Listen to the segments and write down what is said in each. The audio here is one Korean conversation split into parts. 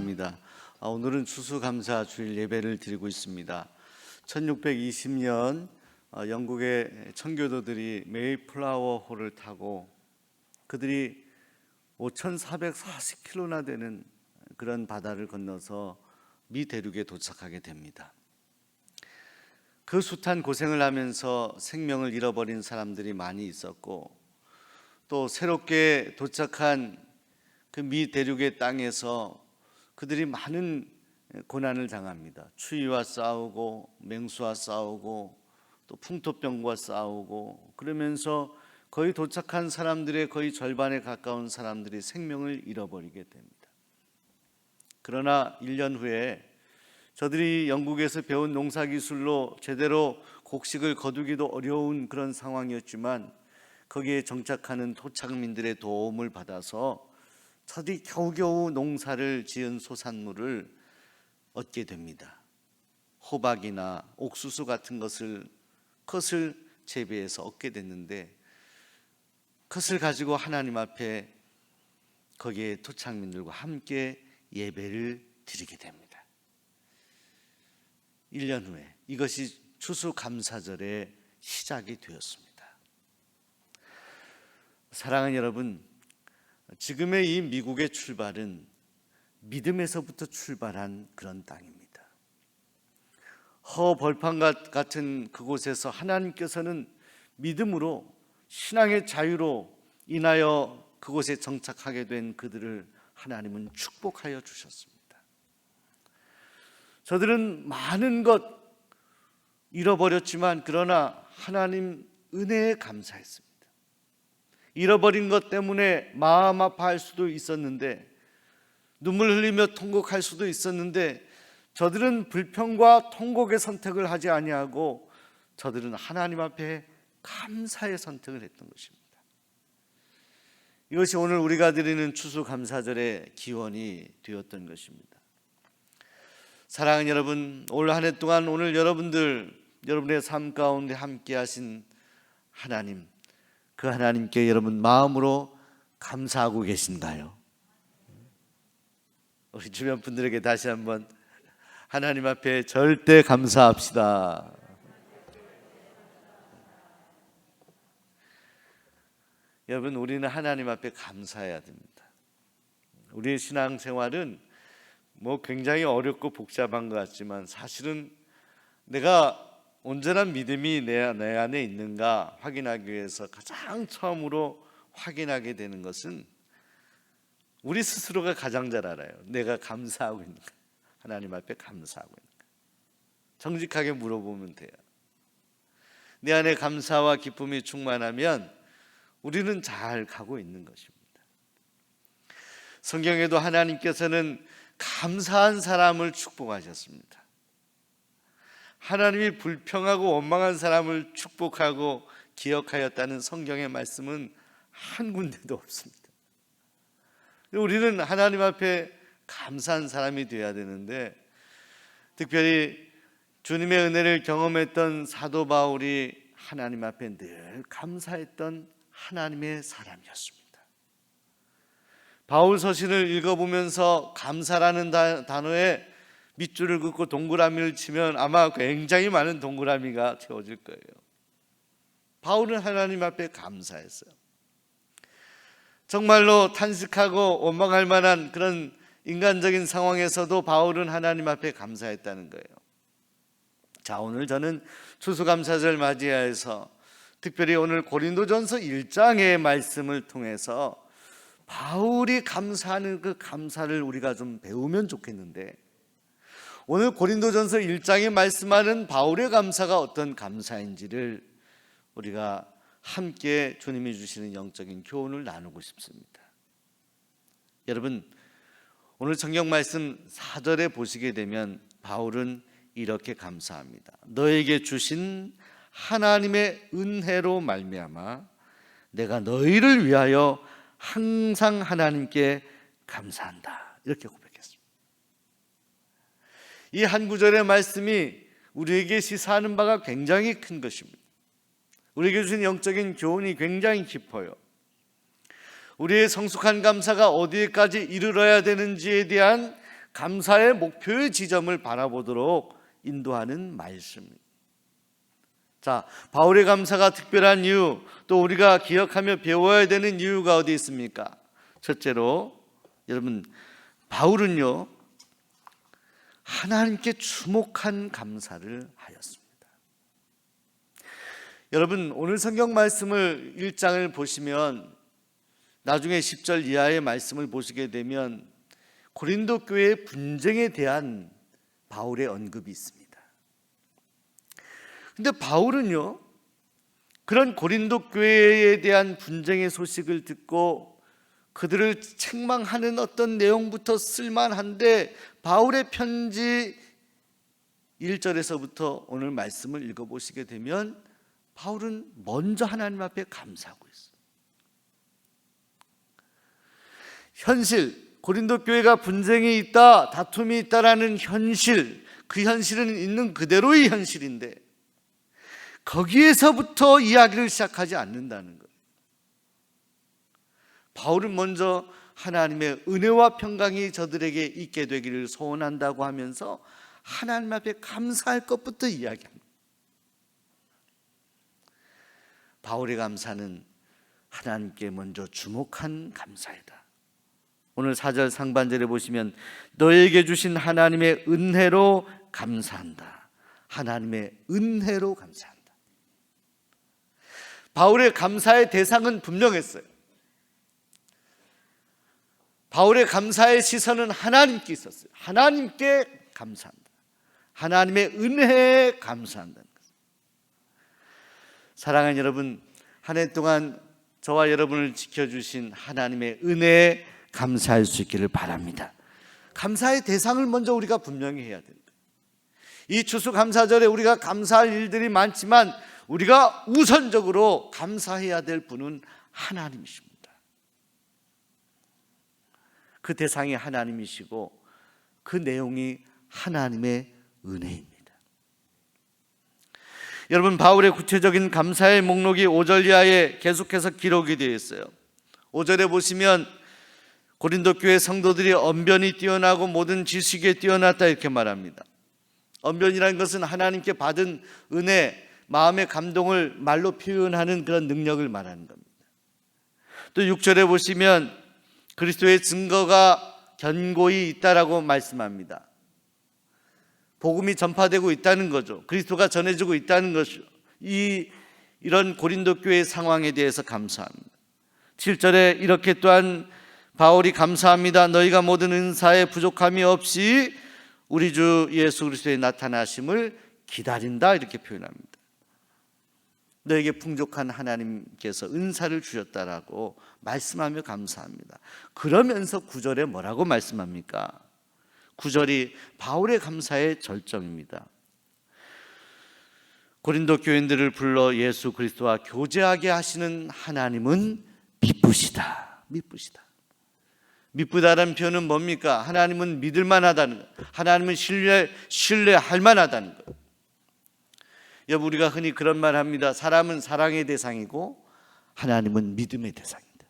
감사합니다. 오늘은 추수감사 주일 예배를 드리고 있습니다. 1620년 영국의 청교도들이 메이플라워 호를 타고 그들이 5,440km나 되는 그런 바다를 건너서 미 대륙에 도착하게 됩니다. 그 숱한 고생을 하면서 생명을 잃어버린 사람들이 많이 있었고, 또 새롭게 도착한 그 미 대륙의 땅에서 그들이 많은 고난을 당합니다. 추위와 싸우고 맹수와 싸우고 또 풍토병과 싸우고, 그러면서 거의 도착한 사람들의 거의 절반에 가까운 사람들이 생명을 잃어버리게 됩니다. 그러나 1년 후에 저들이 영국에서 배운 농사기술로 제대로 곡식을 거두기도 어려운 그런 상황이었지만, 거기에 정착하는 토착민들의 도움을 받아서 저들이 겨우겨우 농사를 지은 소산물을 얻게 됩니다. 호박이나 옥수수 같은 것을 재배해서 얻게 됐는데, 그것을 가지고 하나님 앞에 거기에 토착민들과 함께 예배를 드리게 됩니다. 1년 후에 이것이 추수감사절의 시작이 되었습니다. 사랑하는 여러분, 지금의 이 미국의 출발은 믿음에서부터 출발한 그런 땅입니다. 허벌판 같은 그곳에서 하나님께서는 믿음으로, 신앙의 자유로 인하여 그곳에 정착하게 된 그들을 하나님은 축복하여 주셨습니다. 저들은 많은 것 잃어버렸지만, 그러나 하나님 은혜에 감사했습니다. 잃어버린 것 때문에 마음 아파할 수도 있었는데, 눈물 흘리며 통곡할 수도 있었는데, 저들은 불평과 통곡의 선택을 하지 아니하고 저들은 하나님 앞에 감사의 선택을 했던 것입니다. 이것이 오늘 우리가 드리는 추수감사절의 기원이 되었던 것입니다. 사랑하는 여러분, 올 한 해 동안 오늘 여러분의 삶 가운데 함께 하신 하나님, 그 하나님께 여러분 마음으로 감사하고 계신가요? 우리 주변 분들에게 다시 한번 하나님 앞에 절대 감사합시다. 여러분, 우리는 하나님 앞에 감사해야 됩니다. 우리의 신앙생활은 굉장히 어렵고 복잡한 것 같지만, 사실은 내가 온전한 믿음이 내 안에 있는가 확인하기 위해서 가장 처음으로 확인하게 되는 것은 우리 스스로가 가장 잘 알아요. 내가 감사하고 있는가, 하나님 앞에 감사하고 있는가. 정직하게 물어보면 돼요. 내 안에 감사와 기쁨이 충만하면 우리는 잘 가고 있는 것입니다. 성경에도 하나님께서는 감사한 사람을 축복하셨습니다. 하나님이 불평하고 원망한 사람을 축복하고 기억하였다는 성경의 말씀은 한 군데도 없습니다. 우리는 하나님 앞에 감사한 사람이 되어야 되는데, 특별히 주님의 은혜를 경험했던 사도 바울이 하나님 앞에 늘 감사했던 하나님의 사람이었습니다. 바울 서신을 읽어보면서 감사라는 단어에 밑줄을 긋고 동그라미를 치면 아마 굉장히 많은 동그라미가 채워질 거예요. 바울은 하나님 앞에 감사했어요. 정말로 탄식하고 원망할 만한 그런 인간적인 상황에서도 바울은 하나님 앞에 감사했다는 거예요. 자, 오늘 저는 추수감사절 맞이해서 특별히 오늘 고린도전서 1장의 말씀을 통해서 바울이 감사하는 그 감사를 우리가 좀 배우면 좋겠는데, 오늘 고린도전서 1장에 말씀하는 바울의 감사가 어떤 감사인지를 우리가 함께 주님이 주시는 영적인 교훈을 나누고 싶습니다. 여러분, 오늘 성경 말씀 4절에 보시게 되면 바울은 이렇게 감사합니다. 너에게 주신 하나님의 은혜로 말미암아 내가 너희를 위하여 항상 하나님께 감사한다. 이렇게 고백했습니다. 이 한 구절의 말씀이 우리에게 시사하는 바가 굉장히 큰 것입니다. 우리에게 주신 영적인 교훈이 굉장히 깊어요. 우리의 성숙한 감사가 어디에까지 이르러야 되는지에 대한 감사의 목표의 지점을 바라보도록 인도하는 말씀입니다. 자, 바울의 감사가 특별한 이유, 또 우리가 기억하며 배워야 되는 이유가 어디 있습니까? 첫째로 여러분, 바울은요 하나님께 주목한 감사를 하였습니다. 여러분, 오늘 성경 말씀을 1장을 보시면 나중에 10절 이하의 말씀을 보시게 되면 고린도 교회의 분쟁에 대한 바울의 언급이 있습니다. 근데 바울은요 그런 고린도 교회에 대한 분쟁의 소식을 듣고 그들을 책망하는 어떤 내용부터 쓸만한데, 바울의 편지 1절에서부터 오늘 말씀을 읽어보시게 되면 바울은 먼저 하나님 앞에 감사하고 있어요. 현실, 고린도 교회가 분쟁이 있다, 다툼이 있다라는 현실, 그 현실은 있는 그대로의 현실인데 거기에서부터 이야기를 시작하지 않는다는 거예요. 바울은 먼저 하나님의 은혜와 평강이 저들에게 있게 되기를 소원한다고 하면서 하나님 앞에 감사할 것부터 이야기합니다. 바울의 감사는 하나님께 먼저 주목한 감사이다. 오늘 4절 상반절에 보시면 너에게 주신 하나님의 은혜로 감사한다. 하나님의 은혜로 감사한다. 바울의 감사의 대상은 분명했어요. 바울의 감사의 시선은 하나님께 있었어요. 하나님께 감사한다. 하나님의 은혜에 감사한다는 것입니다. 사랑하는 여러분, 한 해 동안 저와 여러분을 지켜주신 하나님의 은혜에 감사할 수 있기를 바랍니다. 감사의 대상을 먼저 우리가 분명히 해야 됩니다. 이 추수감사절에 우리가 감사할 일들이 많지만 우리가 우선적으로 감사해야 될 분은 하나님이십니다. 그 대상이 하나님이시고 그 내용이 하나님의 은혜입니다. 여러분, 바울의 구체적인 감사의 목록이 5절 이하에 계속해서 기록이 되어 있어요. 5절에 보시면 고린도 교회 성도들이 언변이 뛰어나고 모든 지식에 뛰어났다 이렇게 말합니다. 언변이라는 것은 하나님께 받은 은혜, 마음의 감동을 말로 표현하는 그런 능력을 말하는 겁니다. 또 6절에 보시면 그리스도의 증거가 견고히 있다라고 말씀합니다. 복음이 전파되고 있다는 거죠. 그리스도가 전해지고 있다는 것이죠. 이런 고린도 교회의 상황에 대해서 감사합니다. 7절에 이렇게 또한 바울이 감사합니다. 너희가 모든 은사에 부족함이 없이 우리 주 예수 그리스도의 나타나심을 기다린다 이렇게 표현합니다. 너에게 풍족한 하나님께서 은사를 주셨다라고 말씀하며 감사합니다. 그러면서 9절에 뭐라고 말씀합니까? 9절이 바울의 감사의 절정입니다. 고린도 교인들을 불러 예수 그리스도와 교제하게 하시는 하나님은 미쁘시다. 미쁘시다. 미쁘다라는 표현은 뭡니까? 하나님은 믿을만하다는 것, 하나님은 신뢰할 만하다는 것. 여러분, 우리가 흔히 그런 말 합니다. 사람은 사랑의 대상이고 하나님은 믿음의 대상입니다.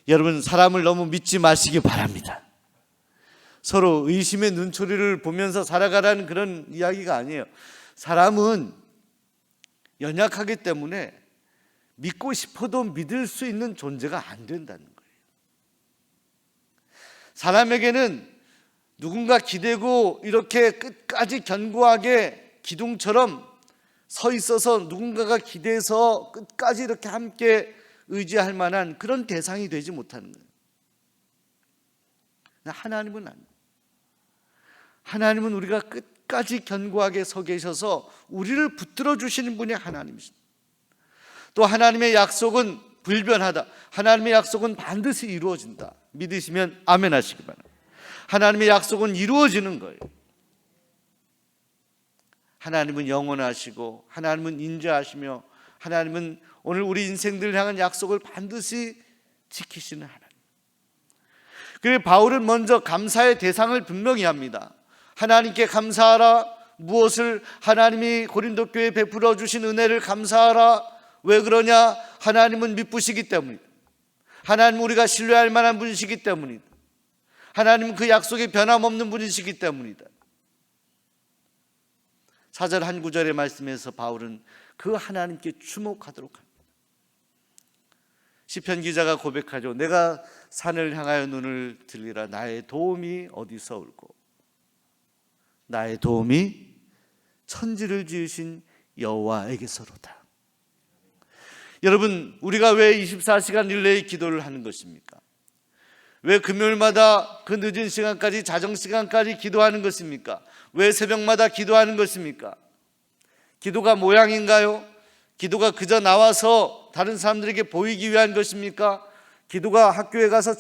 여러분, 사람을 너무 믿지 마시기 바랍니다. 서로 의심의 눈초리를 보면서 살아가라는 그런 이야기가 아니에요. 사람은 연약하기 때문에 믿고 싶어도 믿을 수 있는 존재가 안 된다는 거예요. 사람에게는 누군가 기대고 이렇게 끝까지 견고하게 기둥처럼 서 있어서 누군가가 기대서 끝까지 이렇게 함께 의지할 만한 그런 대상이 되지 못하는 거예요. 하나님은 아니에요. 하나님은 우리가 끝까지 견고하게 서 계셔서 우리를 붙들어 주시는 분이 하나님이십니다. 또 하나님의 약속은 불변하다. 하나님의 약속은 반드시 이루어진다. 믿으시면 아멘 하시기 바랍니다. 하나님의 약속은 이루어지는 거예요. 하나님은 영원하시고 하나님은 인자하시며 하나님은 오늘 우리 인생들을 향한 약속을 반드시 지키시는 하나님. 그래서 바울은 먼저 감사의 대상을 분명히 합니다. 하나님께 감사하라. 무엇을? 하나님이 고린도 교회에 베풀어 주신 은혜를 감사하라. 왜 그러냐? 하나님은 미쁘시기 때문이다. 하나님 우리가 신뢰할 만한 분이시기 때문이다. 하나님은 그 약속이 변함없는 분이시기 때문이다. 4절 한 구절의 말씀에서 바울은 그 하나님께 주목하도록 합니다. 시편 기자가 고백하죠. 내가 산을 향하여 눈을 들리라. 나의 도움이 어디서 올고 나의 도움이 천지를 지으신 여호와에게서로다. 여러분, 우리가 왜 24시간 릴레이 기도를 하는 것입니까? 왜 금요일마다 그 늦은 시간까지 자정시간까지 기도하는 것입니까? 왜 새벽마다 기도하는 것입니까? 기도가 모양인가요? 기도가 그저 나와서 다른 사람들에게 보이기 위한 것입니까? 기도가 학교에 가서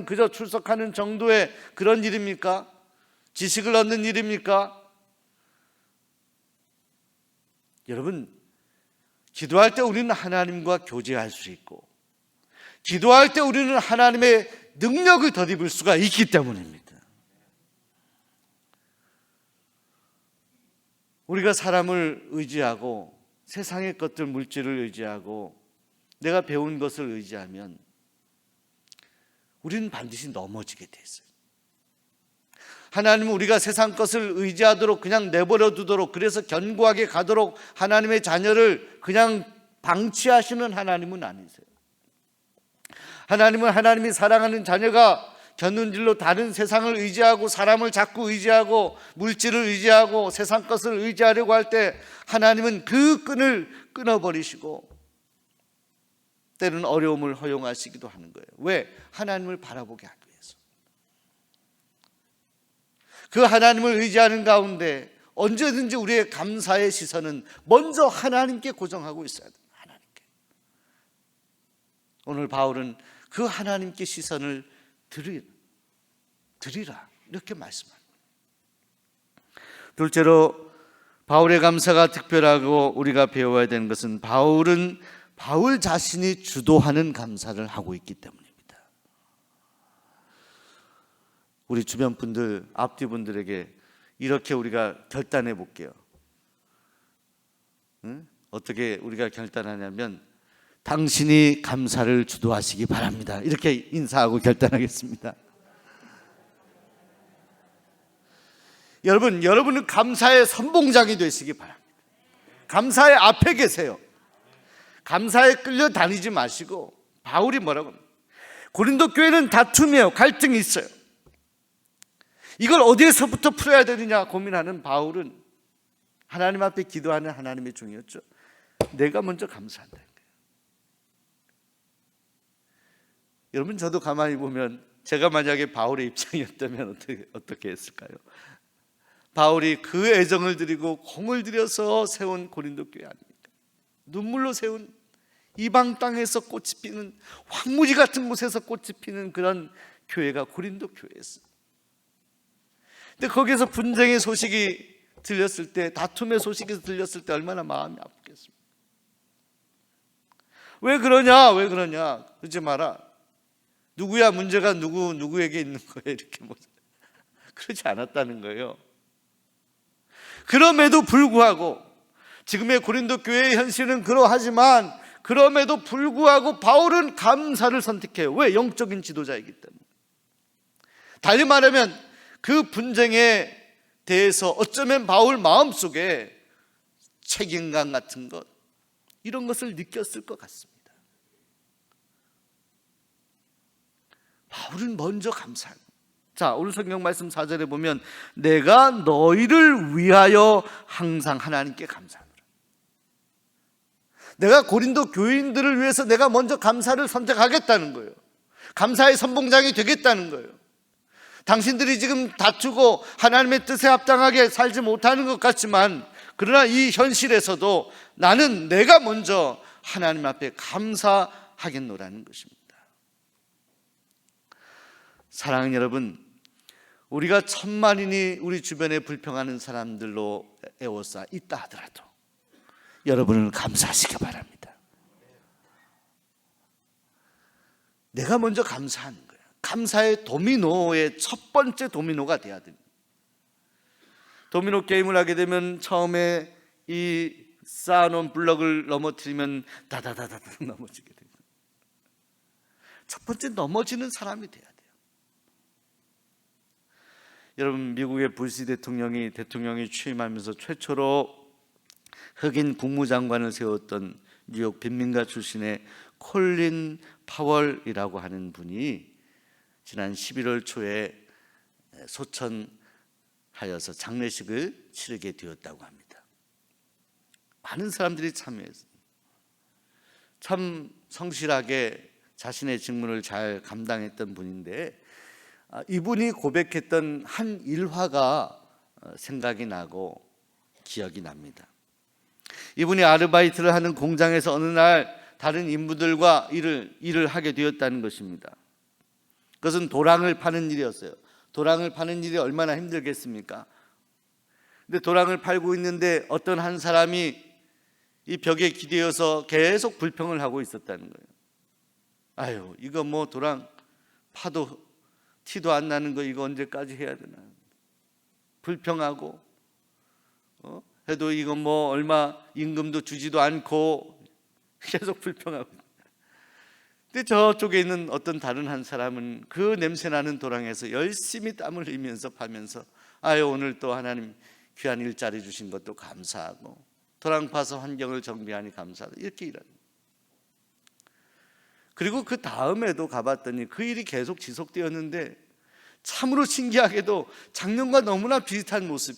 그저 출석하는 정도의 그런 일입니까? 지식을 얻는 일입니까? 여러분, 기도할 때 우리는 하나님과 교제할 수 있고, 기도할 때 우리는 하나님의 능력을 덧입을 수가 있기 때문입니다. 우리가 사람을 의지하고 세상의 것들, 물질을 의지하고 내가 배운 것을 의지하면 우리는 반드시 넘어지게 돼 있어요. 하나님은 우리가 세상 것을 의지하도록 그냥 내버려 두도록, 그래서 견고하게 가도록 하나님의 자녀를 그냥 방치하시는 하나님은 아니세요. 하나님은 하나님이 사랑하는 자녀가 견눈질로 다른 세상을 의지하고 사람을 자꾸 의지하고 물질을 의지하고 세상 것을 의지하려고 할 때 하나님은 그 끈을 끊어버리시고 때로는 어려움을 허용하시기도 하는 거예요. 왜? 하나님을 바라보게 하기 위해서. 그 하나님을 의지하는 가운데 언제든지 우리의 감사의 시선은 먼저 하나님께 고정하고 있어야 돼요. 하나님께. 오늘 바울은 그 하나님께 시선을 드리라 이렇게 말씀합니다. 둘째로 바울의 감사가 특별하고 우리가 배워야 되는 것은 바울 자신이 주도하는 감사를 하고 있기 때문입니다. 우리 주변 분들, 앞뒤 분들에게 이렇게 우리가 결단해 볼게요. 어떻게 우리가 결단하냐면 당신이 감사를 주도하시기 바랍니다. 이렇게 인사하고 결단하겠습니다. 여러분은 감사의 선봉장이 되시기 바랍니다. 감사의 앞에 계세요. 감사에 끌려다니지 마시고, 바울이 뭐라고 합니까? 고린도 교회는 다툼이에요. 갈등이 있어요. 이걸 어디에서부터 풀어야 되느냐 고민하는 바울은 하나님 앞에 기도하는 하나님의 종이었죠. 내가 먼저 감사한다. 여러분, 저도 가만히 보면 제가 만약에 바울의 입장이었다면 어떻게 했을까요? 바울이 그 애정을 드리고 공을 들여서 세운 고린도 교회 아닙니까? 눈물로 세운 이방 땅에서 꽃이 피는, 황무지 같은 곳에서 꽃이 피는 그런 교회가 고린도 교회였어요. 근데 거기에서 분쟁의 소식이 들렸을 때, 다툼의 소식이 들렸을 때 얼마나 마음이 아프겠습니까? 왜 그러냐? 그러지 마라. 누구야 문제가 누구에게 있는 거예요? 이렇게 그러지 않았다는 거예요. 그럼에도 불구하고 지금의 고린도 교회의 현실은 그러하지만 그럼에도 불구하고 바울은 감사를 선택해요. 왜? 영적인 지도자이기 때문에. 달리 말하면 그 분쟁에 대해서 어쩌면 바울 마음속에 책임감 같은 것, 이런 것을 느꼈을 것 같습니다. 바울은 먼저 감사합니다. 자, 오늘 성경 말씀 4절에 보면 내가 너희를 위하여 항상 하나님께 감사하노라. 내가 고린도 교인들을 위해서 내가 먼저 감사를 선택하겠다는 거예요. 감사의 선봉장이 되겠다는 거예요. 당신들이 지금 다투고 하나님의 뜻에 합당하게 살지 못하는 것 같지만, 그러나 이 현실에서도 나는 내가 먼저 하나님 앞에 감사하겠노라는 것입니다. 사랑하는 여러분, 우리가 천만인이 우리 주변에 불평하는 사람들로 에워싸 있다 하더라도 여러분은 감사하시기 바랍니다. 내가 먼저 감사하는 거예요. 감사의 도미노의 첫 번째 도미노가 돼야 됩니다. 도미노 게임을 하게 되면 처음에 이 쌓아놓은 블럭을 넘어뜨리면 다다다다다 넘어지게 됩니다. 첫 번째 넘어지는 사람이 돼야 돼요. 여러분, 미국의 부시 대통령이 취임하면서 최초로 흑인 국무장관을 세웠던 뉴욕 빈민가 출신의 콜린 파월이라고 하는 분이 지난 11월 초에 소천하여서 장례식을 치르게 되었다고 합니다. 많은 사람들이 참여해서 참 성실하게 자신의 직무를 잘 감당했던 분인데, 이분이 고백했던 한 일화가 생각이 나고 기억이 납니다. 이분이 아르바이트를 하는 공장에서 어느 날 다른 인부들과 일을 하게 되었다는 것입니다. 그것은 도랑을 파는 일이었어요. 도랑을 파는 일이 얼마나 힘들겠습니까? 근데 도랑을 팔고 있는데 어떤 한 사람이 이 벽에 기대어서 계속 불평을 하고 있었다는 거예요. 아유, 이거 뭐 도랑 파도 티도 안 나는 거 이거 언제까지 해야 되나? 불평하고 해도 이거 뭐 얼마 임금도 주지도 않고 계속 불평하고. 근데 저쪽에 있는 어떤 다른 한 사람은 그 냄새나는 도랑에서 열심히 땀을 흘리면서 파면서, 아유, 오늘 또 하나님 귀한 일자리 주신 것도 감사하고 도랑 파서 환경을 정비하니 감사하다, 이렇게 일하는. 그리고 그 다음에도 가봤더니 그 일이 계속 지속되었는데 참으로 신기하게도 작년과 너무나 비슷한 모습.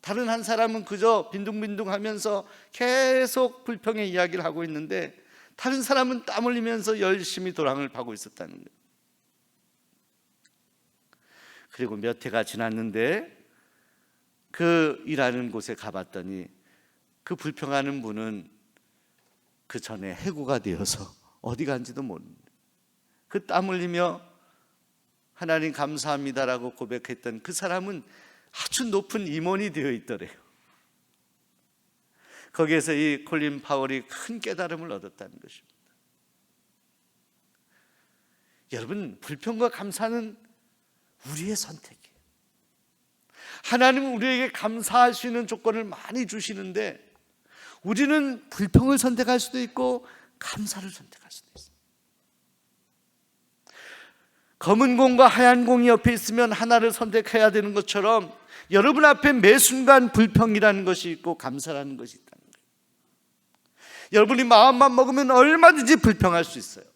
다른 한 사람은 그저 빈둥빈둥하면서 계속 불평의 이야기를 하고 있는데 다른 사람은 땀 흘리면서 열심히 도랑을 파고 있었다는 거예요. 그리고 몇 해가 지났는데 그 일하는 곳에 가봤더니 그 불평하는 분은 그 전에 해고가 되어서 어디 간지도 모릅니다. 그 땀 흘리며 하나님 감사합니다라고 고백했던 그 사람은 아주 높은 임원이 되어 있더래요. 거기에서 이 콜린 파월이 큰 깨달음을 얻었다는 것입니다. 여러분, 불평과 감사는 우리의 선택이에요. 하나님은 우리에게 감사할 수 있는 조건을 많이 주시는데 우리는 불평을 선택할 수도 있고 감사를 선택할 수도 있어요. 검은 공과 하얀 공이 옆에 있으면 하나를 선택해야 되는 것처럼 여러분 앞에 매 순간 불평이라는 것이 있고 감사라는 것이 있다는 거예요. 여러분이 마음만 먹으면 얼마든지 불평할 수 있어요.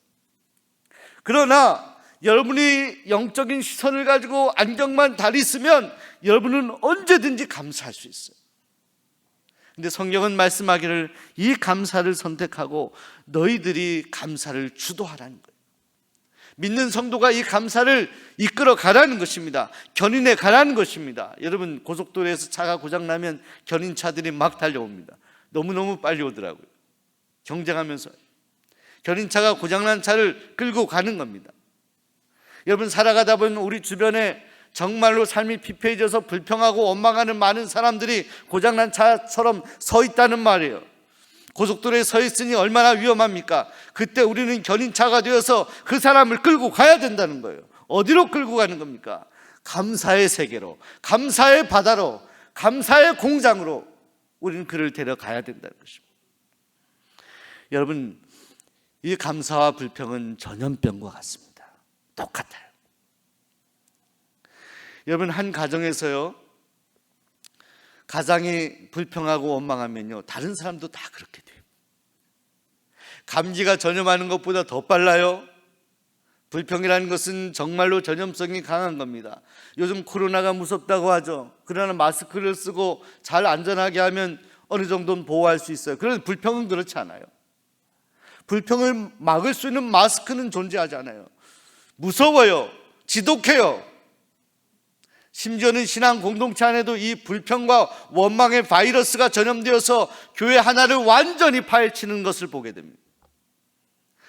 그러나 여러분이 영적인 시선을 가지고 안경만 다리쓰면 여러분은 언제든지 감사할 수 있어요. 근데 성경은 말씀하기를 이 감사를 선택하고 너희들이 감사를 주도하라는 거예요. 믿는 성도가 이 감사를 이끌어 가라는 것입니다. 견인해 가라는 것입니다. 여러분, 고속도로에서 차가 고장나면 견인차들이 막 달려옵니다. 너무너무 빨리 오더라고요. 경쟁하면서 견인차가 고장난 차를 끌고 가는 겁니다. 여러분, 살아가다 보면 우리 주변에 정말로 삶이 피폐해져서 불평하고 원망하는 많은 사람들이 고장난 차처럼 서 있다는 말이에요. 고속도로에 서 있으니 얼마나 위험합니까? 그때 우리는 견인차가 되어서 그 사람을 끌고 가야 된다는 거예요. 어디로 끌고 가는 겁니까? 감사의 세계로, 감사의 바다로, 감사의 공장으로 우리는 그를 데려가야 된다는 것입니다. 여러분, 이 감사와 불평은 전염병과 같습니다. 똑같아요. 여러분, 한 가정에서요, 가장이 불평하고 원망하면요, 다른 사람도 다 그렇게 돼요. 감기가 전염하는 것보다 더 빨라요. 불평이라는 것은 정말로 전염성이 강한 겁니다. 요즘 코로나가 무섭다고 하죠. 그러나 마스크를 쓰고 잘 안전하게 하면 어느 정도는 보호할 수 있어요. 그런데 불평은 그렇지 않아요. 불평을 막을 수 있는 마스크는 존재하지 않아요. 무서워요. 지독해요. 심지어는 신앙 공동체 안에도 이 불평과 원망의 바이러스가 전염되어서 교회 하나를 완전히 파헤치는 것을 보게 됩니다.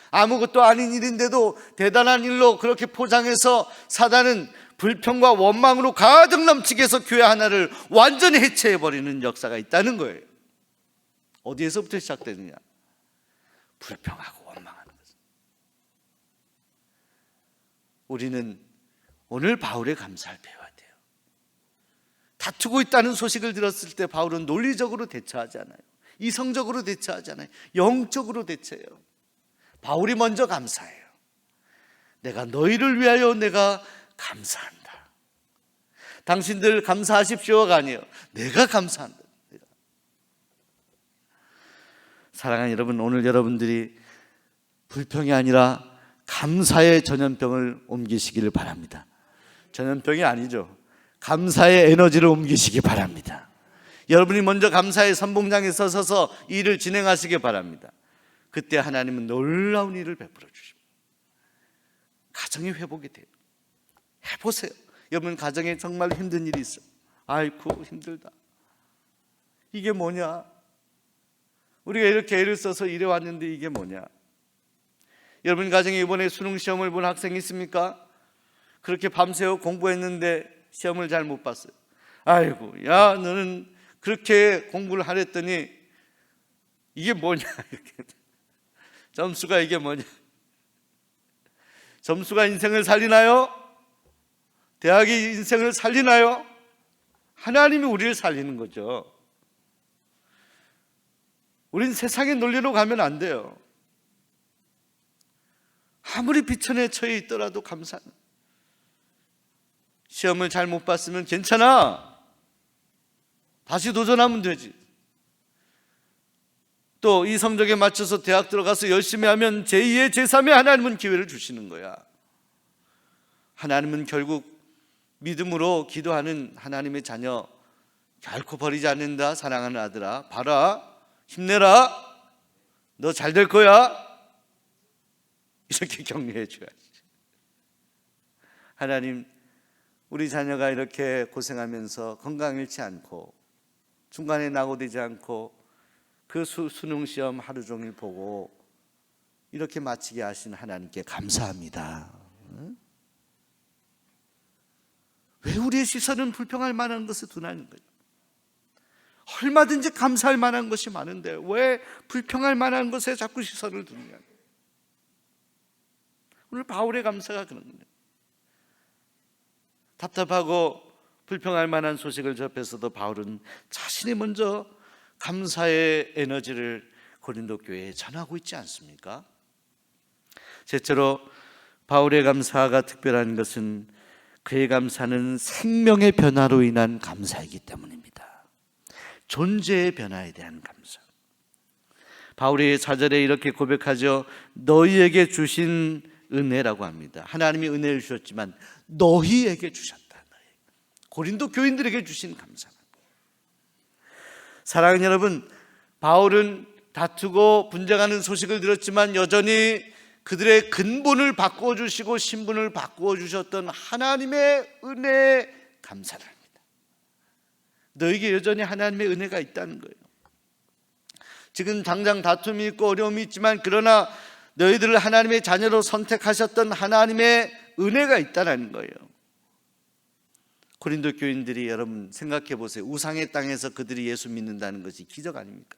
아무것도 아닌 일인데도 대단한 일로 그렇게 포장해서 사단은 불평과 원망으로 가득 넘치게 해서 교회 하나를 완전히 해체해버리는 역사가 있다는 거예요. 어디에서부터 시작되느냐? 불평하고 원망하는 거죠. 우리는 오늘 바울의 감사를 배워야 돼요. 다투고 있다는 소식을 들었을 때 바울은 논리적으로 대처하지 않아요. 이성적으로 대처하지 않아요. 영적으로 대처해요. 바울이 먼저 감사해요. 내가 너희를 위하여 내가 감사한다. 당신들 감사하십시오가 아니에요. 내가 감사한다. 사랑하는 여러분, 오늘 여러분들이 불평이 아니라 감사의 전염병을 옮기시기를 바랍니다. 전염병이 아니죠. 감사의 에너지를 옮기시기 바랍니다. 여러분이 먼저 감사의 선봉장에 서서 일을 진행하시기 바랍니다. 그때 하나님은 놀라운 일을 베풀어 주십니다. 가정이 회복이 돼요. 해보세요. 여러분 가정에 정말 힘든 일이 있어요. 아이고 힘들다. 이게 뭐냐? 우리가 이렇게 애를 써서 일해 왔는데 이게 뭐냐? 여러분 가정에 이번에 수능 시험을 본 학생이 있습니까? 그렇게 밤새워 공부했는데 시험을 잘 못 봤어요. 아이고, 야 너는 그렇게 공부를 하랬더니 이게 뭐냐? 이렇게. 점수가 이게 뭐냐? 점수가 인생을 살리나요? 대학이 인생을 살리나요? 하나님이 우리를 살리는 거죠. 우린 세상의 논리로 가면 안 돼요. 아무리 비천에 처해 있더라도 감사는. 시험을 잘 못 봤으면 괜찮아. 다시 도전하면 되지. 또 이 성적에 맞춰서 대학 들어가서 열심히 하면 제2의 제3의 하나님은 기회를 주시는 거야. 하나님은 결국 믿음으로 기도하는 하나님의 자녀 결코 버리지 않는다. 사랑하는 아들아, 봐라, 힘내라, 너 잘 될 거야. 이렇게 격려해 줘야지. 하나님, 우리 자녀가 이렇게 고생하면서 건강 잃지 않고 중간에 낙오되지 않고 그 수능 시험 하루 종일 보고 이렇게 마치게 하신 하나님께 감사합니다. 왜 우리의 시선은 불평할 만한 것을 두나는 거예요? 얼마든지 감사할 만한 것이 많은데 왜 불평할 만한 것에 자꾸 시선을 두느냐? 오늘 바울의 감사가 그런 거예요. 답답하고 불평할 만한 소식을 접해서도 바울은 자신이 먼저 감사의 에너지를 고린도 교회에 전하고 있지 않습니까? 셋째로 바울의 감사가 특별한 것은 그의 감사는 생명의 변화로 인한 감사이기 때문입니다. 존재의 변화에 대한 감사. 바울이 4절에 이렇게 고백하죠. 너희에게 주신 은혜라고 합니다. 하나님이 은혜를 주셨지만 너희에게 주셨다. 고린도 교인들에게 주신 감사. 사랑하는 여러분, 바울은 다투고 분쟁하는 소식을 들었지만 여전히 그들의 근본을 바꾸어 주시고 신분을 바꾸어 주셨던 하나님의 은혜에 감사를 합니다. 너에게 여전히 하나님의 은혜가 있다는 거예요. 지금 당장 다툼이 있고 어려움이 있지만 그러나 너희들을 하나님의 자녀로 선택하셨던 하나님의 은혜가 있다는 거예요. 고린도 교인들이 여러분 생각해 보세요. 우상의 땅에서 그들이 예수 믿는다는 것이 기적 아닙니까?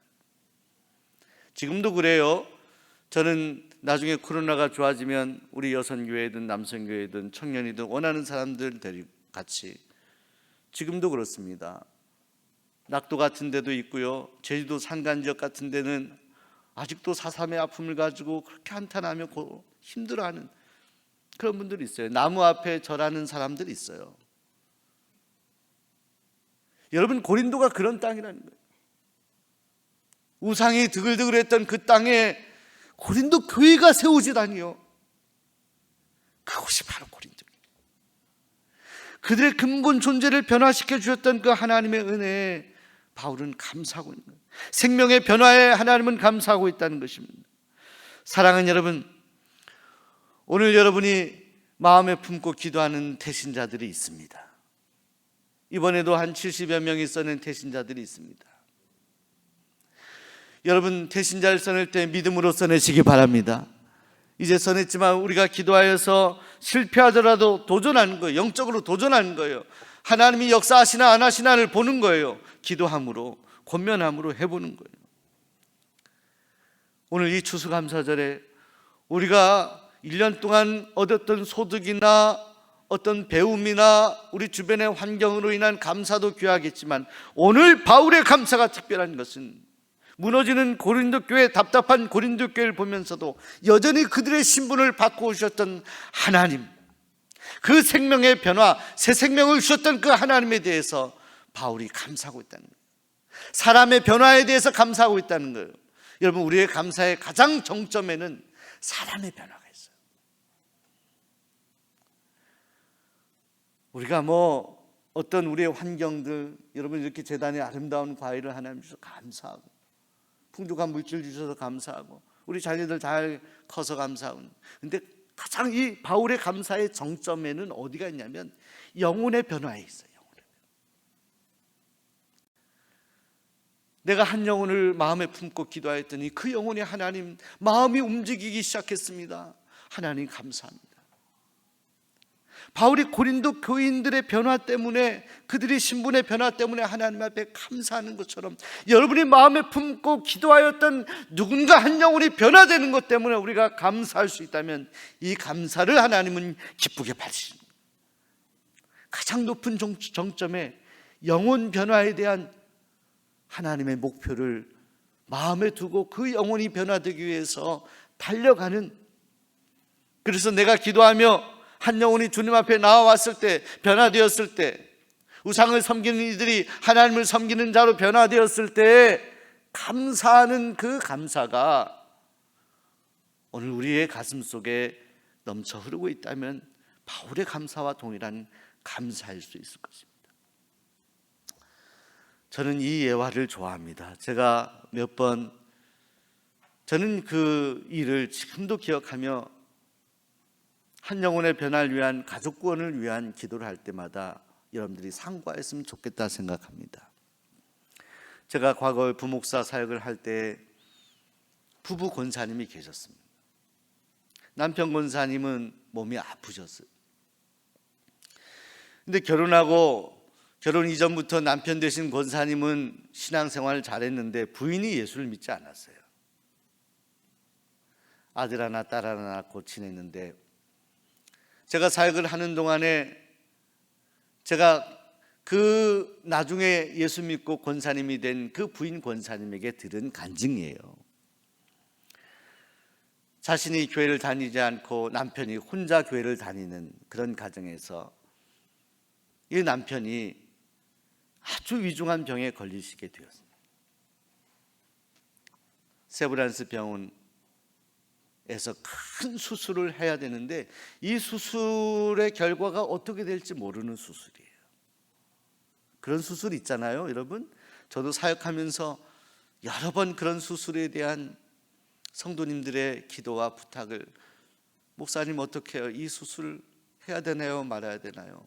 지금도 그래요. 저는 나중에 코로나가 좋아지면 우리 여성교회든 남성교회든 청년이든 원하는 사람들 데리고 같이, 지금도 그렇습니다. 낙도 같은 데도 있고요, 제주도 산간지역 같은 데는 아직도 4.3의 아픔을 가지고 그렇게 한탄하며 힘들어하는 그런 분들이 있어요. 나무 앞에 절하는 사람들이 있어요. 여러분, 고린도가 그런 땅이라는 거예요. 우상이 드글드글했던 그 땅에 고린도 교회가 세워지다니요. 그것이 바로 고린도입니다. 그들의 근본 존재를 변화시켜 주셨던 그 하나님의 은혜에 바울은 감사하고 있는 거예요. 생명의 변화에 하나님은 감사하고 있다는 것입니다. 사랑하는 여러분, 오늘 여러분이 마음에 품고 기도하는 태신자들이 있습니다. 이번에도 한 70여 명이 써낸 태신자들이 있습니다. 여러분, 태신자를 써낼 때 믿음으로 써내시기 바랍니다. 이제 써냈지만 우리가 기도하여서 실패하더라도 도전하는 거예요. 영적으로 도전하는 거예요. 하나님이 역사하시나 안 하시나를 보는 거예요. 기도함으로, 권면함으로 해보는 거예요. 오늘 이 추수감사절에 우리가 1년 동안 얻었던 소득이나 어떤 배움이나 우리 주변의 환경으로 인한 감사도 귀하겠지만 오늘 바울의 감사가 특별한 것은 무너지는 고린도 교회, 답답한 고린도 교회를 보면서도 여전히 그들의 신분을 바꾸어 주셨던 하나님, 그 생명의 변화, 새 생명을 주셨던 그 하나님에 대해서 바울이 감사하고 있다는 거예요. 사람의 변화에 대해서 감사하고 있다는 거예요. 여러분, 우리의 감사의 가장 정점에는 사람의 변화가 있어요. 우리가 어떤 우리의 환경들, 여러분 이렇게 재단에 아름다운 과일을 하나님 주셔서 감사하고, 풍족한 물질 주셔서 감사하고, 우리 자녀들 잘 커서 감사하고. 근데 가장 이 바울의 감사의 정점에는 어디가 있냐면 영혼의 변화에 있어요. 내가 한 영혼을 마음에 품고 기도하였더니 그 영혼이 하나님 마음이 움직이기 시작했습니다. 하나님 감사합니다. 바울이 고린도 교인들의 변화 때문에, 그들의 신분의 변화 때문에 하나님 앞에 감사하는 것처럼 여러분이 마음에 품고 기도하였던 누군가 한 영혼이 변화되는 것 때문에 우리가 감사할 수 있다면 이 감사를 하나님은 기쁘게 받으십니다. 가장 높은 정점에 영혼 변화에 대한 하나님의 목표를 마음에 두고 그 영혼이 변화되기 위해서 달려가는, 그래서 내가 기도하며 한 영혼이 주님 앞에 나와왔을 때, 변화되었을 때, 우상을 섬기는 이들이 하나님을 섬기는 자로 변화되었을 때 감사하는 그 감사가 오늘 우리의 가슴 속에 넘쳐 흐르고 있다면 바울의 감사와 동일한 감사일 수 있을 것입니다. 저는 이 예화를 좋아합니다. 제가 몇 번, 저는 그 일을 지금도 기억하며 한 영혼의 변화를 위한, 가족 구원을 위한 기도를 할 때마다 여러분들이 상고했으면 좋겠다 생각합니다. 제가 과거 부목사 사역을 할 때 부부 권사님이 계셨습니다. 남편 권사님은 몸이 아프셨어요. 근데 결혼 이전부터 남편 되신 권사님은 신앙생활을 잘했는데 부인이 예수를 믿지 않았어요. 아들 하나 딸 하나 낳고 지냈는데, 제가 사역을 하는 동안에 제가 그 나중에 예수 믿고 권사님이 된 그 부인 권사님에게 들은 간증이에요. 자신이 교회를 다니지 않고 남편이 혼자 교회를 다니는 그런 가정에서 이 남편이 아주 위중한 병에 걸리시게 되었습니다. 세브란스 병원에서 큰 수술을 해야 되는데 이 수술의 결과가 어떻게 될지 모르는 수술이에요. 그런 수술 있잖아요, 여러분. 저도 사역하면서 여러 번 그런 수술에 대한 성도님들의 기도와 부탁을, 목사님 어떻게 해요? 이 수술 해야 되나요? 말아야 되나요?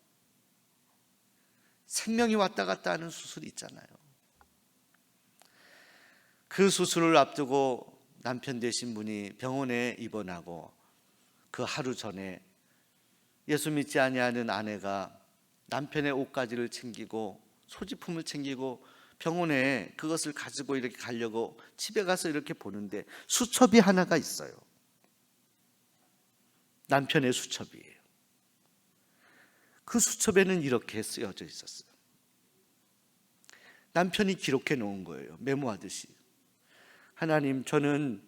생명이 왔다 갔다 하는 수술이 있잖아요. 그 수술을 앞두고 남편 되신 분이 병원에 입원하고 그 하루 전에 예수 믿지 아니하는 아내가 남편의 옷가지를 챙기고 소지품을 챙기고 병원에 그것을 가지고 이렇게 가려고 집에 가서 이렇게 보는데 수첩이 하나가 있어요. 남편의 수첩이에요. 그 수첩에는 이렇게 쓰여져 있었어요. 남편이 기록해 놓은 거예요. 메모하듯이. 하나님, 저는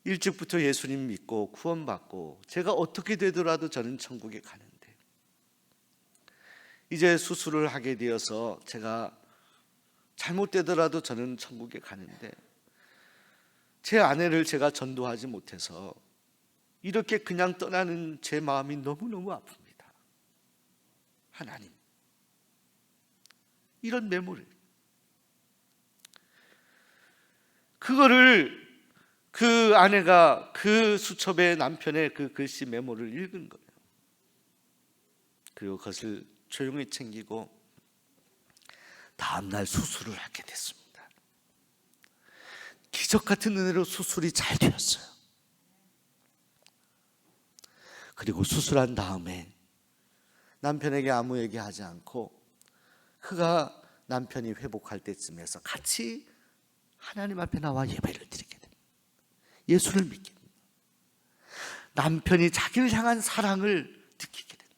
일찍부터 예수님 믿고 구원받고 제가 어떻게 되더라도 저는 천국에 가는데 이제 수술을 하게 되어서 제가 잘못되더라도 저는 천국에 가는데 제 아내를 제가 전도하지 못해서 이렇게 그냥 떠나는 제 마음이 너무너무 아픕니다. 하나님, 이런 메모를, 그거를 그 아내가 그 수첩에 남편의 그 글씨 메모를 읽은 거예요. 그리고 그것을 조용히 챙기고 다음날 수술을 하게 됐습니다. 기적 같은 은혜로 수술이 잘 되었어요. 그리고 수술한 다음에 남편에게 아무 얘기하지 않고 그가 남편이 회복할 때쯤에서 같이 하나님 앞에 나와 예배를 드리게 됩니다. 예수를 믿게 됩니다. 남편이 자기를 향한 사랑을 느끼게 됩니다.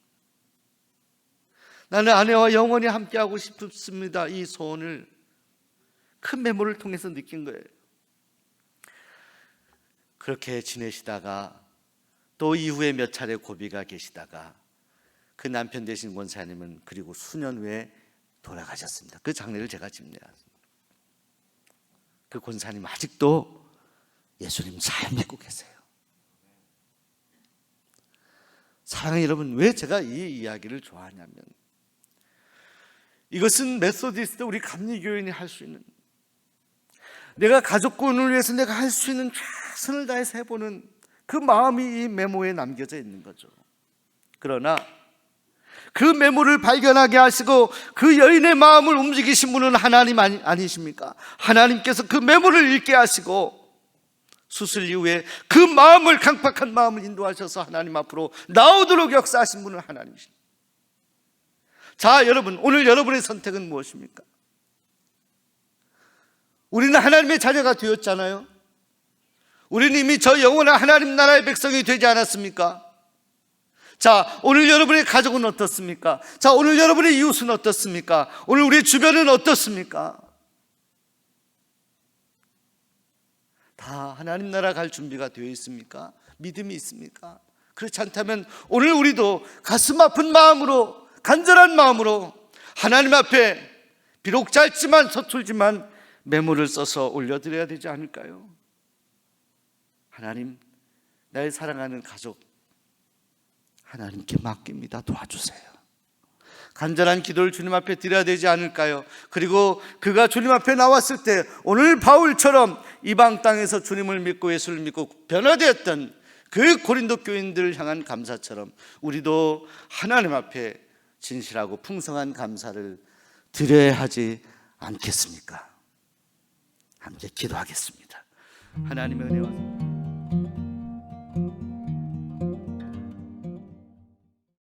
나는 아내와 영원히 함께하고 싶습니다. 이 소원을 큰 메모를 통해서 느낀 거예요. 그렇게 지내시다가 또 이후에 몇 차례 고비가 계시다가 그 남편 되신 권사님은 그리고 수년 후에 돌아가셨습니다. 그 장례를 제가 집례했습니다. 그 권사님 아직도 예수님 잘 믿고 계세요. 사랑하는 여러분, 왜 제가 이 이야기를 좋아하냐면, 이것은 메소디스트 우리 감리교인이 할 수 있는, 내가 가족군을 위해서 내가 할 수 있는 최선을 다해서 해보는 그 마음이 이 메모에 남겨져 있는 거죠. 그러나 그 메모를 발견하게 하시고 그 여인의 마음을 움직이신 분은 하나님 아니십니까? 하나님께서 그 메모를 읽게 하시고 수술 이후에 그 마음을, 강팍한 마음을 인도하셔서 하나님 앞으로 나오도록 역사하신 분은 하나님이십니다. 자, 여러분, 오늘 여러분의 선택은 무엇입니까? 우리는 하나님의 자녀가 되었잖아요. 우리는 이미 저 영원한 하나님 나라의 백성이 되지 않았습니까? 자, 오늘 여러분의 가족은 어떻습니까? 자, 오늘 여러분의 이웃은 어떻습니까? 오늘 우리 주변은 어떻습니까? 다 하나님 나라 갈 준비가 되어 있습니까? 믿음이 있습니까? 그렇지 않다면 오늘 우리도 가슴 아픈 마음으로, 간절한 마음으로 하나님 앞에 비록 짧지만 서툴지만 메모를 써서 올려드려야 되지 않을까요? 하나님, 나의 사랑하는 가족 하나님께 맡깁니다. 도와주세요. 간절한 기도를 주님 앞에 드려야 되지 않을까요? 그리고 그가 주님 앞에 나왔을 때 오늘 바울처럼 이방 땅에서 주님을 믿고 예수를 믿고 변화되었던 그 고린도 교인들을 향한 감사처럼 우리도 하나님 앞에 진실하고 풍성한 감사를 드려야 하지 않겠습니까? 함께 기도하겠습니다. 하나님의 은혜와